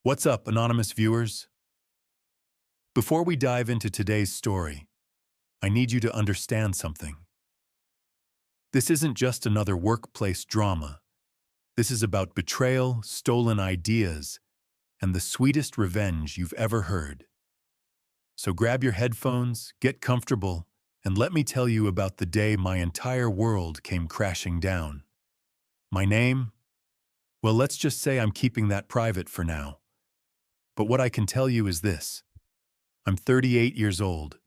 What's up, anonymous viewers? Before we dive into today's story, I need you to understand something. This isn't just another workplace drama. This is about betrayal, stolen ideas, and the sweetest revenge you've ever heard. So grab your headphones, get comfortable, and let me tell you about the day my entire world came crashing down. My name? Well, let's just say I'm keeping that private for now. But what I can tell you is this. I'm 38 years old,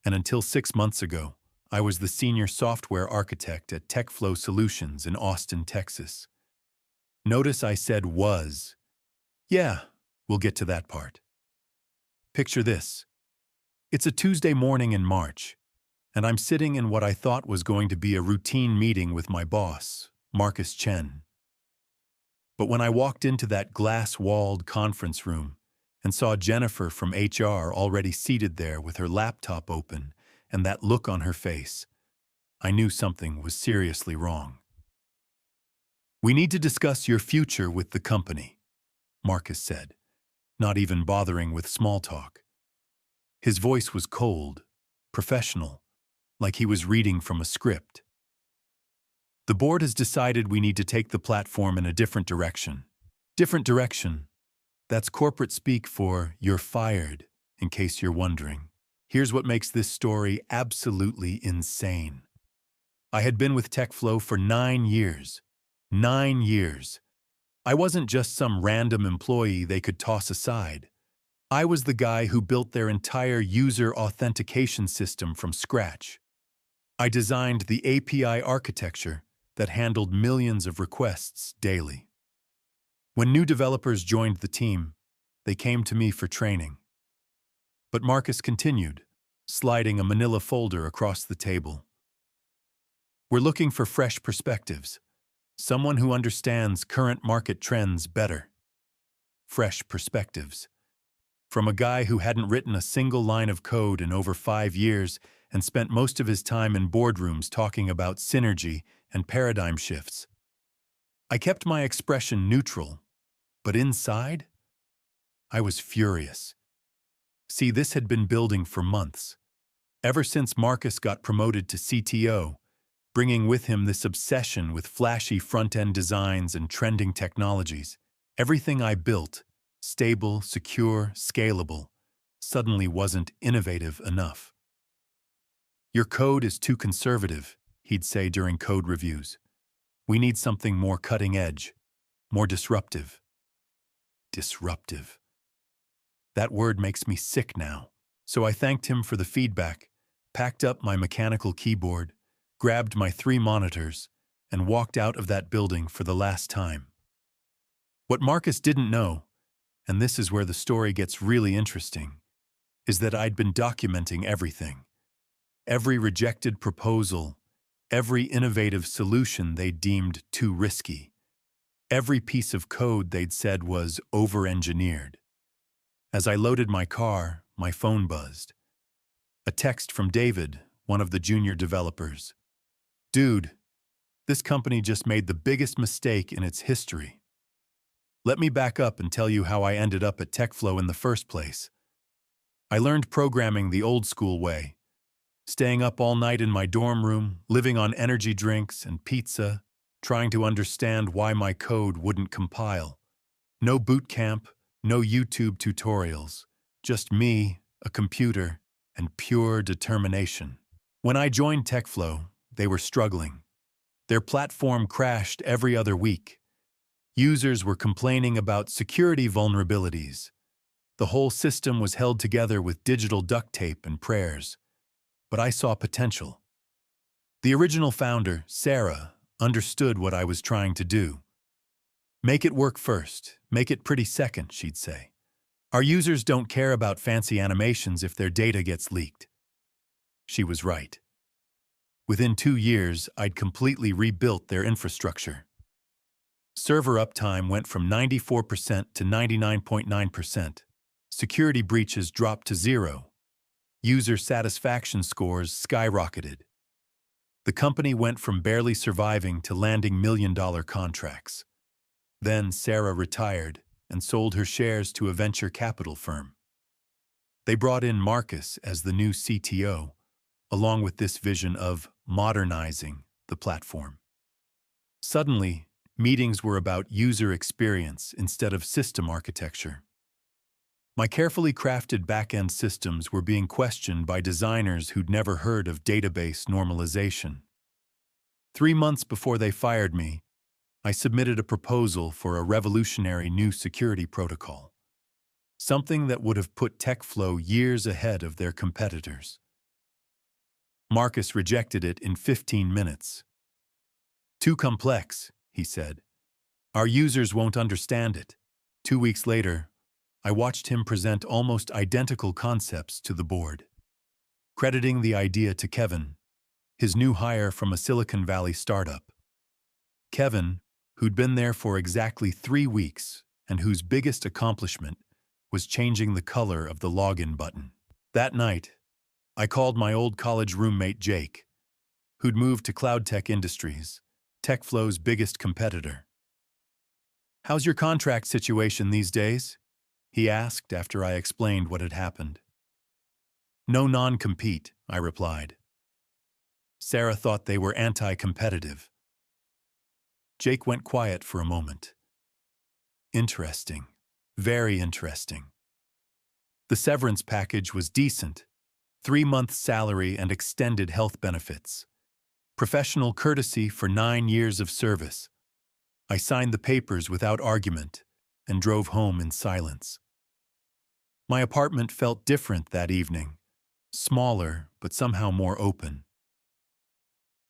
and until 6 months ago, I was the senior software architect at TechFlow Solutions in Austin, Texas. Notice I said was. Yeah, we'll get to that part. Picture this. It's a Tuesday morning in March, and I'm sitting in what I thought was going to be a routine meeting with my boss, Marcus Chen. But when I walked into that glass-walled conference room and saw Jennifer from HR already seated there with her laptop open and that look on her face, I knew something was seriously wrong. "We need to discuss your future with the company," Marcus said, not even bothering with small talk. His voice was cold, professional, like he was reading from a script. "The board has decided we need to take the platform in a different direction." Different direction. That's corporate speak for "you're fired," in case you're wondering. Here's what makes this story absolutely insane. I had been with TechFlow for 9 years. 9 years. I wasn't just some random employee they could toss aside. I was the guy who built their entire user authentication system from scratch. I designed the API architecture that handled millions of requests daily. When new developers joined the team, they came to me for training. But Marcus continued, sliding a manila folder across the table. "We're looking for fresh perspectives. Someone who understands current market trends better." Fresh perspectives. From a guy who hadn't written a single line of code in over 5 years and spent most of his time in boardrooms talking about synergy and paradigm shifts. I kept my expression neutral, but inside, I was furious. See, this had been building for months. Ever since Marcus got promoted to CTO, bringing with him this obsession with flashy front-end designs and trending technologies, everything I built, stable, secure, scalable, suddenly wasn't innovative enough. "Your code is too conservative," he'd say during code reviews. "We need something more cutting-edge, more disruptive." Disruptive. That word makes me sick now. So I thanked him for the feedback, packed up my mechanical keyboard, grabbed my 3 monitors, and walked out of that building for the last time. What Marcus didn't know, and this is where the story gets really interesting, is that I'd been documenting everything. Every rejected proposal, every innovative solution they deemed too risky, every piece of code they'd said was over-engineered. As I loaded my car, my phone buzzed. A text from David, one of the junior developers. "Dude, this company just made the biggest mistake in its history. Let me back up and tell you how I ended up at TechFlow in the first place. I learned programming the old-school way, staying up all night in my dorm room, living on energy drinks and pizza, trying to understand why my code wouldn't compile. No boot camp, no YouTube tutorials, just me, a computer, and pure determination. When I joined TechFlow, they were struggling. Their platform crashed every other week. Users were complaining about security vulnerabilities. The whole system was held together with digital duct tape and prayers. But I saw potential. The original founder, Sarah, understood what I was trying to do. "Make it work first, make it pretty second," she'd say. "Our users don't care about fancy animations if their data gets leaked." She was right. Within 2 years, I'd completely rebuilt their infrastructure. Server uptime went from 94% to 99.9%. Security breaches dropped to 0. User satisfaction scores skyrocketed. The company went from barely surviving to landing million-dollar contracts. Then Sarah retired, and sold her shares to a venture capital firm. They brought in Marcus as the new CTO, along with this vision of modernizing the platform. Suddenly, meetings were about user experience instead of system architecture. My carefully crafted back-end systems were being questioned by designers who'd never heard of database normalization. 3 months before they fired me, I submitted a proposal for a revolutionary new security protocol, something that would have put TechFlow years ahead of their competitors. Marcus rejected it in 15 minutes. "Too complex," he said. "Our users won't understand it." 2 weeks later, I watched him present almost identical concepts to the board, crediting the idea to Kevin, his new hire from a Silicon Valley startup. Kevin, who'd been there for exactly 3 weeks and whose biggest accomplishment was changing the color of the login button. That night, I called my old college roommate Jake, who'd moved to CloudTech Industries, TechFlow's biggest competitor. "How's your contract situation these days?" he asked after I explained what had happened. "No non-compete," I replied. Sarah thought they were anti-competitive. Jake went quiet for a moment. Interesting. Very interesting. The severance package was decent. 3-month salary and extended health benefits. Professional courtesy for 9 years of service. I signed the papers without argument and drove home in silence. My apartment felt different that evening, smaller but somehow more open.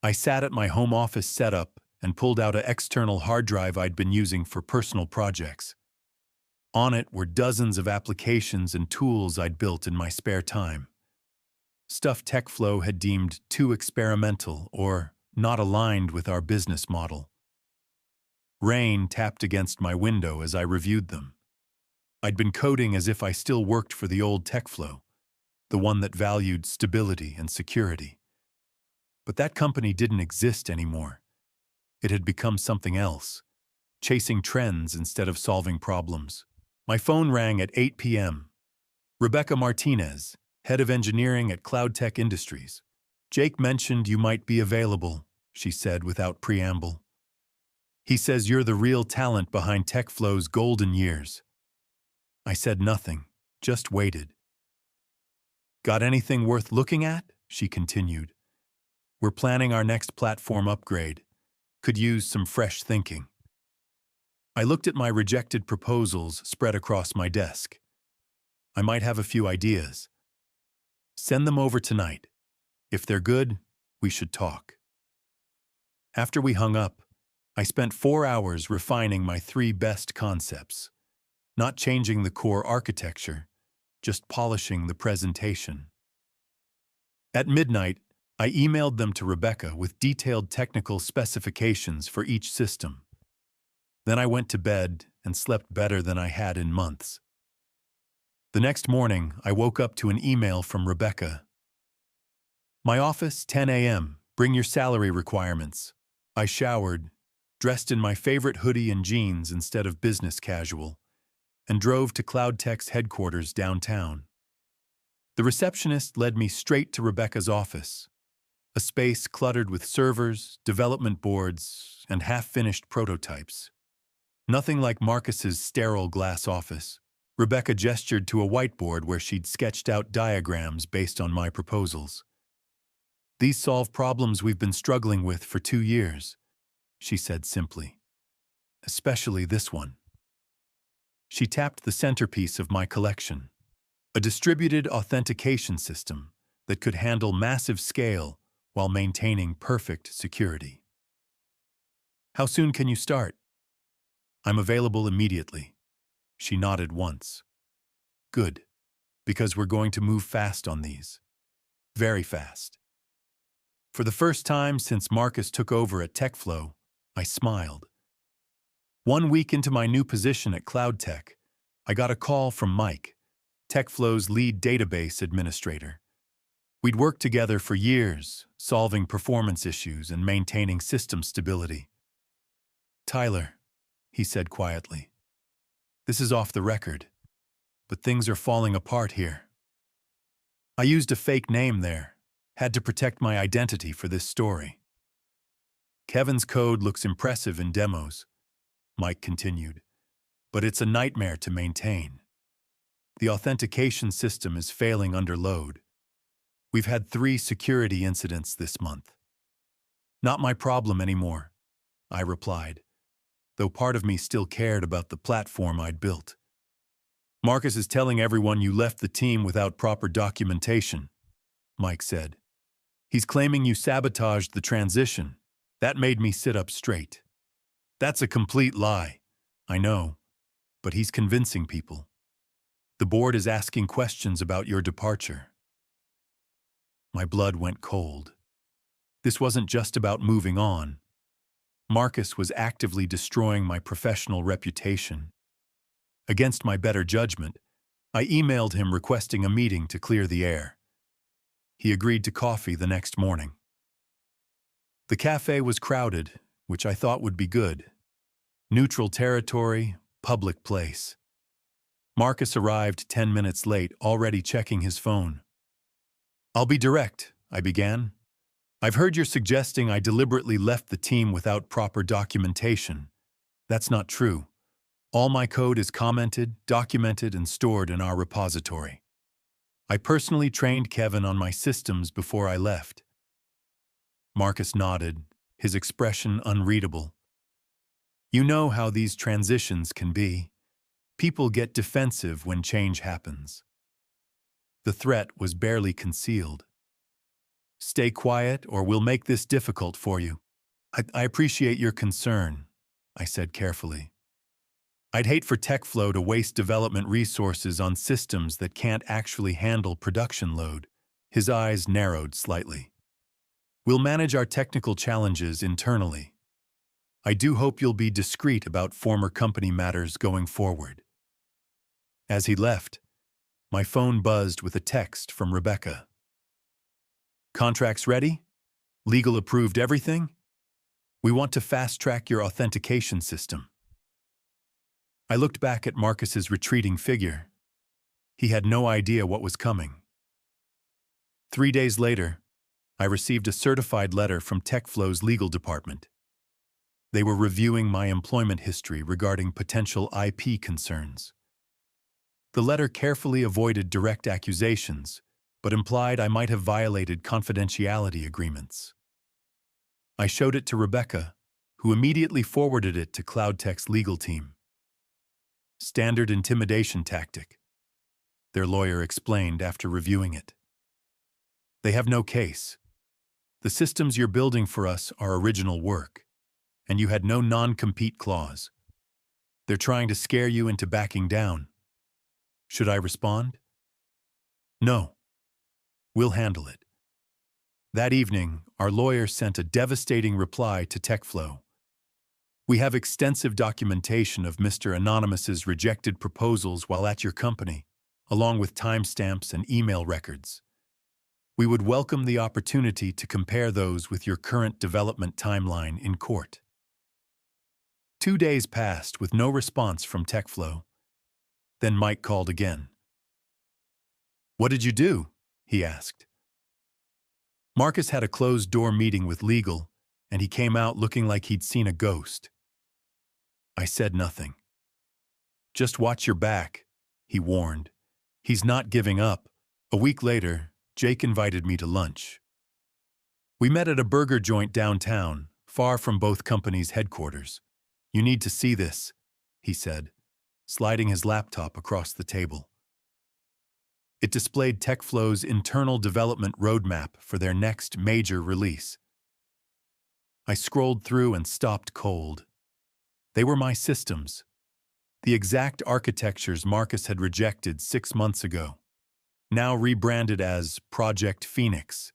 I sat at my home office setup and pulled out an external hard drive I'd been using for personal projects. On it were dozens of applications and tools I'd built in my spare time. Stuff TechFlow had deemed too experimental or not aligned with our business model. Rain tapped against my window as I reviewed them. I'd been coding as if I still worked for the old TechFlow, the one that valued stability and security. But that company didn't exist anymore. It had become something else, chasing trends instead of solving problems. My phone rang at 8 p.m. "Rebecca Martinez, head of engineering at CloudTech Industries. Jake mentioned you might be available," she said without preamble. "He says you're the real talent behind TechFlow's golden years." I said nothing, just waited. "Got anything worth looking at?" she continued. "We're planning our next platform upgrade. Could use some fresh thinking." I looked at my rejected proposals spread across my desk. "I might have a few ideas. Send them over tonight. If they're good, we should talk." After we hung up, I spent 4 hours refining my 3 best concepts, not changing the core architecture, just polishing the presentation. At midnight, I emailed them to Rebecca with detailed technical specifications for each system. Then I went to bed and slept better than I had in months. The next morning, I woke up to an email from Rebecca. "My office, 10 a.m. Bring your salary requirements." I showered, dressed in my favorite hoodie and jeans instead of business casual, and drove to CloudTech's headquarters downtown. The receptionist led me straight to Rebecca's office, a space cluttered with servers, development boards, and half-finished prototypes. Nothing like Marcus's sterile glass office. Rebecca gestured to a whiteboard where she'd sketched out diagrams based on my proposals. "These solve problems we've been struggling with for 2 years," she said simply. "Especially this one." She tapped the centerpiece of my collection, a distributed authentication system that could handle massive scale while maintaining perfect security. "How soon can you start?" "I'm available immediately." She nodded once. "Good, because we're going to move fast on these. Very fast." For the first time since Marcus took over at TechFlow, I smiled. 1 week into my new position at CloudTech, I got a call from Mike, TechFlow's lead database administrator. We'd worked together for years, solving performance issues and maintaining system stability. "Tyler," he said quietly, This is off the record, but things are falling apart here. I used a fake name there, had to protect my identity for this story. Kevin's code looks impressive in demos, Mike continued, but it's a nightmare to maintain. The authentication system is failing under load. We've had 3 security incidents this month. Not my problem anymore, I replied, though part of me still cared about the platform I'd built. Marcus is telling everyone you left the team without proper documentation, Mike said. He's claiming you sabotaged the transition. That made me sit up straight. That's a complete lie. I know, but he's convincing people. The board is asking questions about your departure. My blood went cold. This wasn't just about moving on. Marcus was actively destroying my professional reputation. Against my better judgment, I emailed him requesting a meeting to clear the air. He agreed to coffee the next morning. The cafe was crowded, which I thought would be good. Neutral territory, public place. Marcus arrived 10 minutes late, already checking his phone. I'll be direct, I began. I've heard you're suggesting I deliberately left the team without proper documentation. That's not true. All my code is commented, documented, and stored in our repository. I personally trained Kevin on my systems before I left. Marcus nodded, his expression unreadable. You know how these transitions can be. People get defensive when change happens. The threat was barely concealed. Stay quiet or we'll make this difficult for you. I appreciate your concern, I said carefully. I'd hate for TechFlow to waste development resources on systems that can't actually handle production load. His eyes narrowed slightly. We'll manage our technical challenges internally. I do hope you'll be discreet about former company matters going forward. As he left, my phone buzzed with a text from Rebecca. Contracts ready? Legal approved everything? We want to fast-track your authentication system. I looked back at Marcus's retreating figure. He had no idea what was coming. 3 days later, I received a certified letter from TechFlow's legal department. They were reviewing my employment history regarding potential IP concerns. The letter carefully avoided direct accusations, but implied I might have violated confidentiality agreements. I showed it to Rebecca, who immediately forwarded it to CloudTech's legal team. Standard intimidation tactic, their lawyer explained after reviewing it. They have no case. The systems you're building for us are original work, and you had no non-compete clause. They're trying to scare you into backing down. Should I respond? No. We'll handle it. That evening, our lawyer sent a devastating reply to TechFlow. We have extensive documentation of Mr. Anonymous's rejected proposals while at your company, along with timestamps and email records. We would welcome the opportunity to compare those with your current development timeline in court. 2 days passed with no response from TechFlow. Then Mike called again. What did you do? He asked. Marcus had a closed-door meeting with legal, and he came out looking like he'd seen a ghost. I said nothing. Just watch your back, he warned. He's not giving up. A week later, Jake invited me to lunch. We met at a burger joint downtown, far from both companies' headquarters. You need to see this, he said, sliding his laptop across the table. It displayed TechFlow's internal development roadmap for their next major release. I scrolled through and stopped cold. They were my systems, the exact architectures Marcus had rejected 6 months ago, now rebranded as Project Phoenix,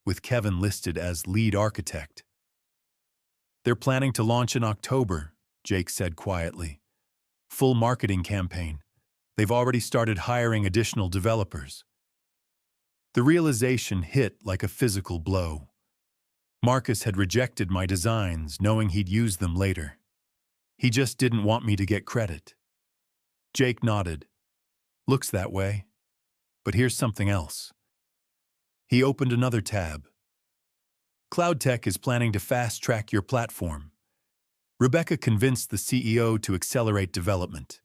with Kevin listed as lead architect. They're planning to launch in October, Jake said quietly. Full marketing campaign. They've already started hiring additional developers. The realization hit like a physical blow. Marcus had rejected my designs, knowing he'd use them later. He just didn't want me to get credit. Jake nodded. Looks that way. But here's something else. He opened another tab. Cloud Tech is planning to fast-track your platform. Rebecca convinced the CEO to accelerate development.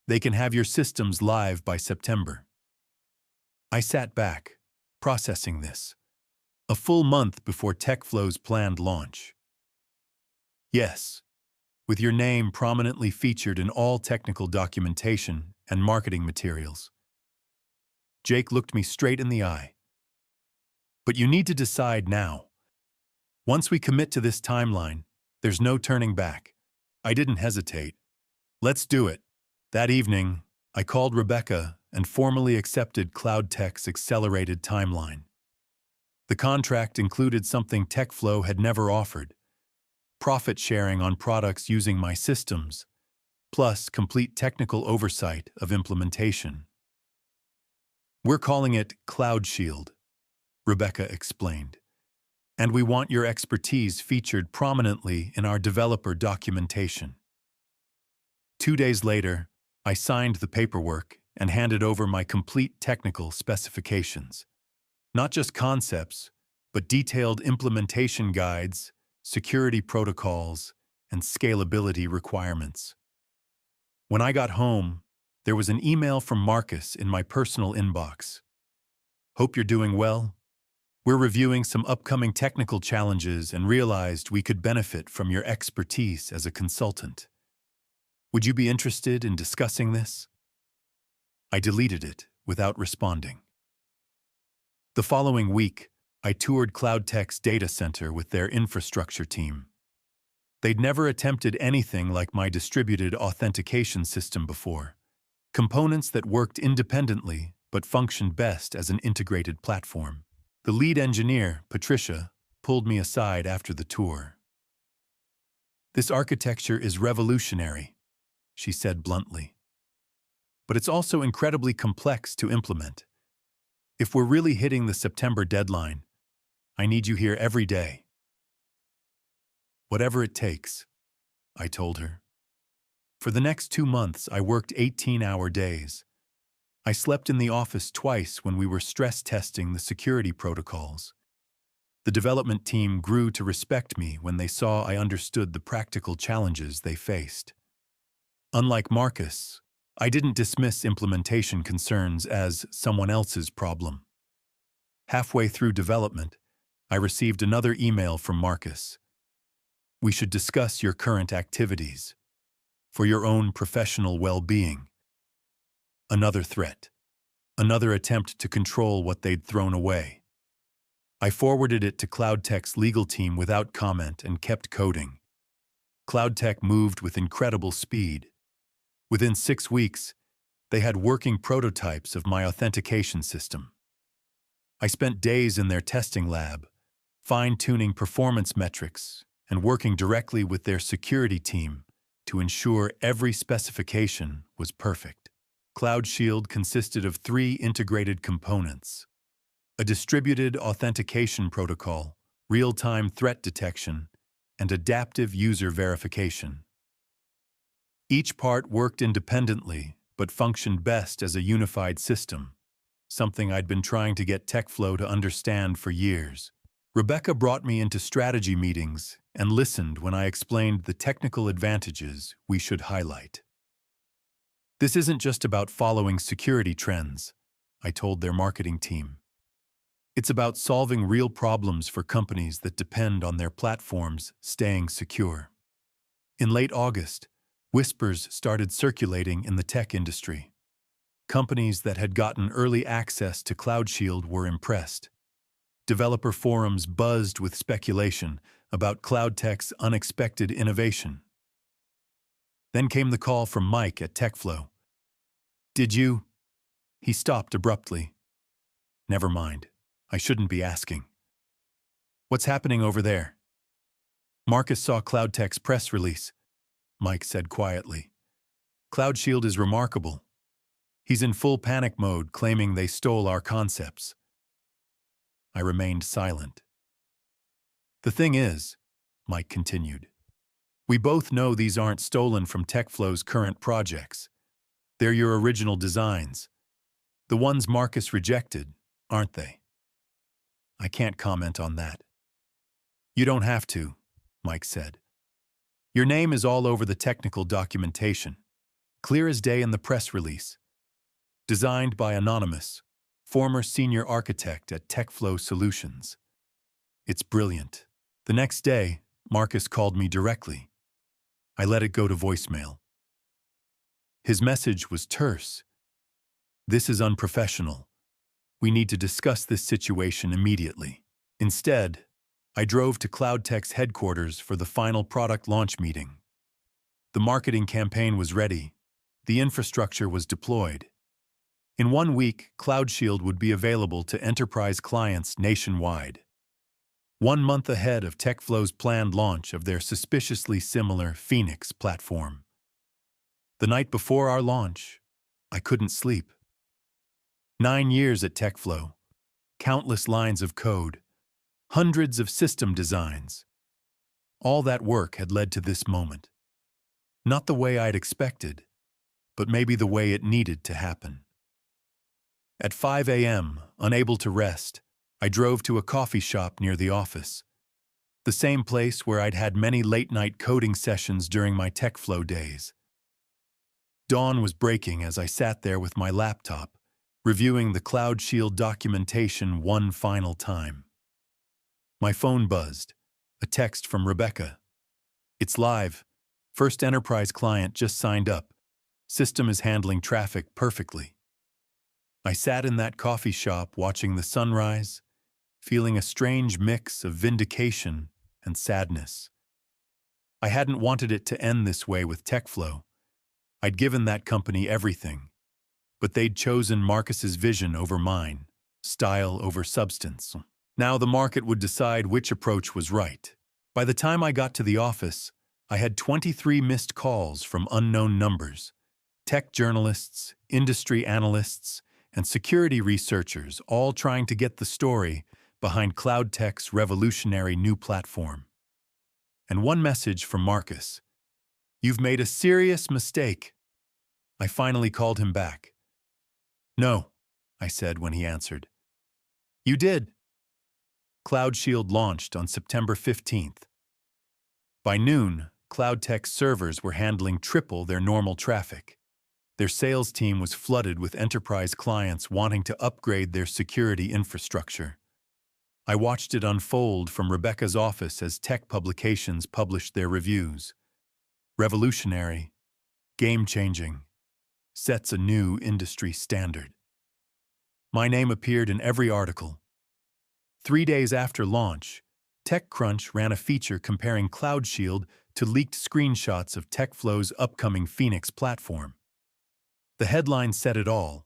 They can have your systems live by September. I sat back, processing this. A full month before TechFlow's planned launch. Yes, with your name prominently featured in all technical documentation and marketing materials. Jake looked me straight in the eye. But you need to decide now. Once we commit to this timeline, there's no turning back. I didn't hesitate. Let's do it. That evening, I called Rebecca and formally accepted Cloud Tech's accelerated timeline. The contract included something TechFlow had never offered: profit sharing on products using my systems, plus complete technical oversight of implementation. We're calling it Cloud Shield, Rebecca explained, and we want your expertise featured prominently in our developer documentation. 2 days later, I signed the paperwork and handed over my complete technical specifications. Not just concepts, but detailed implementation guides, security protocols, and scalability requirements. When I got home, there was an email from Marcus in my personal inbox. Hope you're doing well. We're reviewing some upcoming technical challenges and realized we could benefit from your expertise as a consultant. Would you be interested in discussing this? I deleted it without responding. The following week, I toured Cloud Tech's data center with their infrastructure team. They'd never attempted anything like my distributed authentication system before. Components that worked independently but functioned best as an integrated platform. The lead engineer, Patricia, pulled me aside after the tour. This architecture is revolutionary, she said bluntly. But it's also incredibly complex to implement. If we're really hitting the September deadline, I need you here every day. Whatever it takes, I told her. For the next 2 months, I worked 18-hour days. I slept in the office twice when we were stress testing the security protocols. The development team grew to respect me when they saw I understood the practical challenges they faced. Unlike Marcus, I didn't dismiss implementation concerns as someone else's problem. Halfway through development, I received another email from Marcus. We should discuss your current activities for your own professional well-being. Another threat. Another attempt to control what they'd thrown away. I forwarded it to Cloud Tech's legal team without comment and kept coding. Cloud Tech moved with incredible speed. Within 6 weeks, they had working prototypes of my authentication system. I spent days in their testing lab, fine-tuning performance metrics and working directly with their security team to ensure every specification was perfect. Cloud Shield consisted of 3 integrated components: a distributed authentication protocol, real-time threat detection, and adaptive user verification. Each part worked independently but functioned best as a unified system, something I'd been trying to get TechFlow to understand for years. Rebecca brought me into strategy meetings and listened when I explained the technical advantages we should highlight. This isn't just about following security trends, I told their marketing team. It's about solving real problems for companies that depend on their platforms staying secure. In late August, whispers started circulating in the tech industry. Companies that had gotten early access to Cloud Shield were impressed. Developer forums buzzed with speculation about Cloud Tech's unexpected innovation. Then came the call from Mike at TechFlow. Did you? He stopped abruptly. Never mind. I shouldn't be asking. What's happening over there? Marcus saw Cloud Tech's press release, Mike said quietly. Cloud Shield is remarkable. He's in full panic mode, claiming they stole our concepts. I remained silent. The thing is, Mike continued, we both know these aren't stolen from TechFlow's current projects. They're your original designs. The ones Marcus rejected, aren't they? I can't comment on that. You don't have to, Mike said. Your name is all over the technical documentation, clear as day in the press release. Designed by Anonymous, former senior architect at TechFlow Solutions. It's brilliant. The next day, Marcus called me directly. I let it go to voicemail. His message was terse. This is unprofessional. We need to discuss this situation immediately. Instead, I drove to CloudTech's headquarters for the final product launch meeting. The marketing campaign was ready. The infrastructure was deployed. In 1 week, CloudShield would be available to enterprise clients nationwide. 1 month ahead of TechFlow's planned launch of their suspiciously similar Phoenix platform. The night before our launch, I couldn't sleep. 9 years at TechFlow, countless lines of code, hundreds of system designs. All that work had led to this moment. Not the way I'd expected, but maybe the way it needed to happen. At 5 a.m., unable to rest, I drove to a coffee shop near the office, the same place where I'd had many late-night coding sessions during my TechFlow days. Dawn was breaking as I sat there with my laptop, reviewing the CloudShield documentation one final time. My phone buzzed, a text from Rebecca. It's live. First enterprise client just signed up. System is handling traffic perfectly. I sat in that coffee shop watching the sunrise, feeling a strange mix of vindication and sadness. I hadn't wanted it to end this way with TechFlow. I'd given that company everything, but they'd chosen Marcus's vision over mine, style over substance. Now the market would decide which approach was right. By the time I got to the office, I had 23 missed calls from unknown numbers, tech journalists, industry analysts, and security researchers all trying to get the story behind CloudTech's revolutionary new platform. And one message from Marcus. You've made a serious mistake. I finally called him back. No, I said when he answered. You did. CloudShield launched on September 15th. By noon, CloudTech's servers were handling triple their normal traffic. Their sales team was flooded with enterprise clients wanting to upgrade their security infrastructure. I watched it unfold from Rebecca's office as tech publications published their reviews. Revolutionary, game-changing, sets a new industry standard. My name appeared in every article. 3 days after launch, TechCrunch ran a feature comparing CloudShield to leaked screenshots of TechFlow's upcoming Phoenix platform. The headline said it all.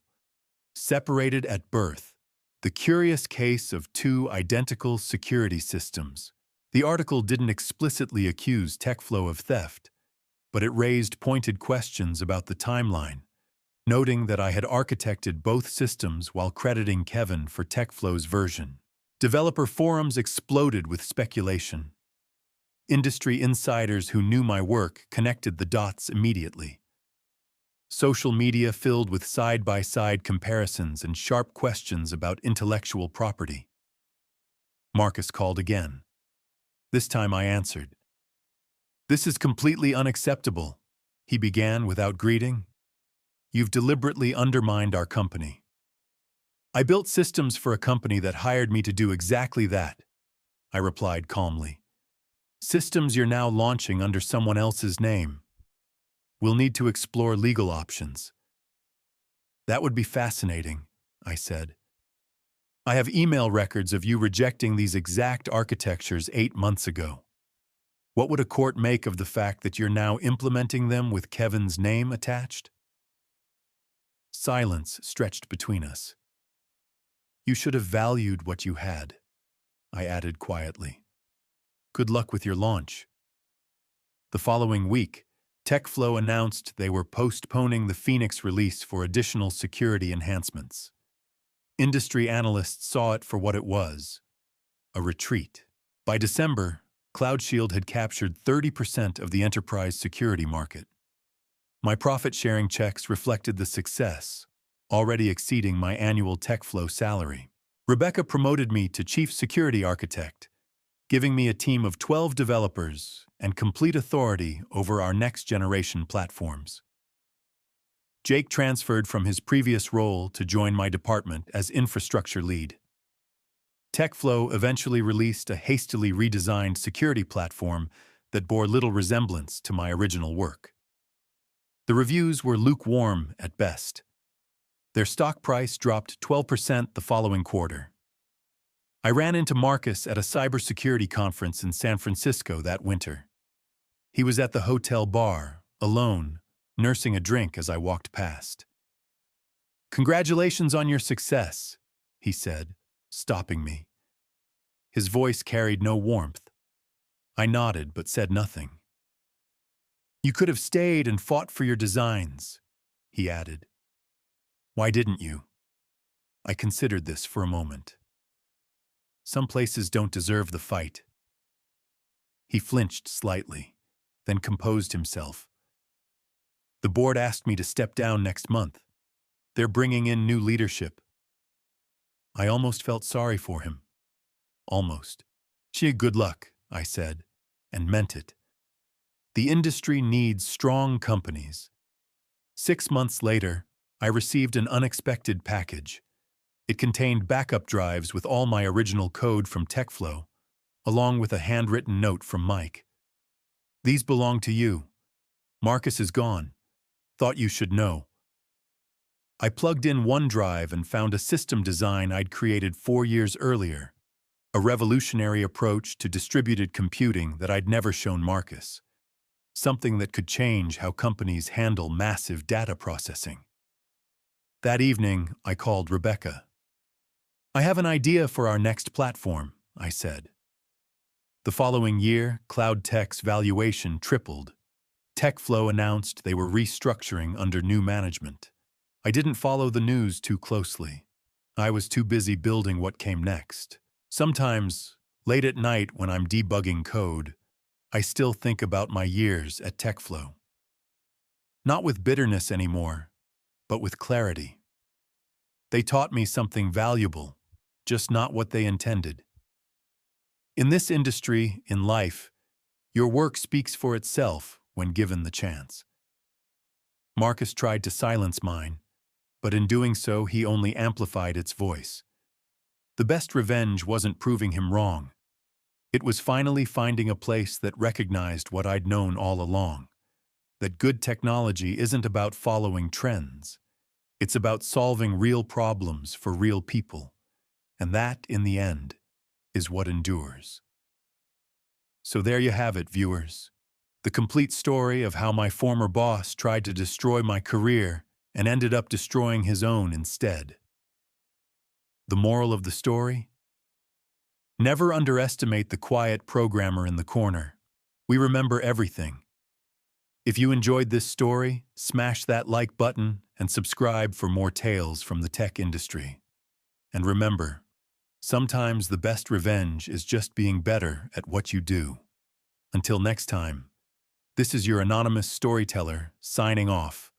Separated at birth, the curious case of two identical security systems. The article didn't explicitly accuse TechFlow of theft, but it raised pointed questions about the timeline, noting that I had architected both systems while crediting Kevin for TechFlow's version. Developer forums exploded with speculation. Industry insiders who knew my work connected the dots immediately. Social media filled with side-by-side comparisons and sharp questions about intellectual property. Marcus called again. This time I answered. This is completely unacceptable, he began without greeting. You've deliberately undermined our company. I built systems for a company that hired me to do exactly that, I replied calmly. Systems you're now launching under someone else's name. We'll need to explore legal options. That would be fascinating, I said. I have email records of you rejecting these exact architectures 8 months ago. What would a court make of the fact that you're now implementing them with Kevin's name attached? Silence stretched between us. You should have valued what you had, I added quietly. Good luck with your launch. The following week, TechFlow announced they were postponing the Phoenix release for additional security enhancements. Industry analysts saw it for what it was, a retreat. By December, CloudShield had captured 30% of the enterprise security market. My profit-sharing checks reflected the success, already exceeding my annual TechFlow salary. Rebecca promoted me to Chief Security Architect, giving me a team of 12 developers and complete authority over our next-generation platforms. Jake transferred from his previous role to join my department as infrastructure lead. TechFlow eventually released a hastily redesigned security platform that bore little resemblance to my original work. The reviews were lukewarm at best. Their stock price dropped 12% the following quarter. I ran into Marcus at a cybersecurity conference in San Francisco that winter. He was at the hotel bar, alone, nursing a drink as I walked past. "Congratulations on your success," he said, stopping me. His voice carried no warmth. I nodded but said nothing. "You could have stayed and fought for your designs," he added. "Why didn't you?" I considered this for a moment. Some places don't deserve the fight. He flinched slightly, then composed himself. "The board asked me to step down next month. They're bringing in new leadership." I almost felt sorry for him. Almost. "Good luck," I said, and meant it. The industry needs strong companies. 6 months later, I received an unexpected package. It contained backup drives with all my original code from TechFlow, along with a handwritten note from Mike. "These belong to you. Marcus is gone. Thought you should know." I plugged in OneDrive and found a system design I'd created 4 years earlier, a revolutionary approach to distributed computing that I'd never shown Marcus, something that could change how companies handle massive data processing. That evening, I called Rebecca. "I have an idea for our next platform," I said. The following year, Cloud Tech's valuation tripled. TechFlow announced they were restructuring under new management. I didn't follow the news too closely. I was too busy building what came next. Sometimes, late at night when I'm debugging code, I still think about my years at TechFlow. Not with bitterness anymore, but with clarity. They taught me something valuable, just not what they intended. In this industry, in life, your work speaks for itself when given the chance. Marcus tried to silence mine, but in doing so, he only amplified its voice. The best revenge wasn't proving him wrong. It was finally finding a place that recognized what I'd known all along, that good technology isn't about following trends. It's about solving real problems for real people, and that, in the end, is what endures. So there you have it, viewers. The complete story of how my former boss tried to destroy my career and ended up destroying his own instead. The moral of the story? Never underestimate the quiet programmer in the corner. We remember everything. If you enjoyed this story, smash that like button and subscribe for more tales from the tech industry. And remember, sometimes the best revenge is just being better at what you do. Until next time, this is your anonymous storyteller signing off.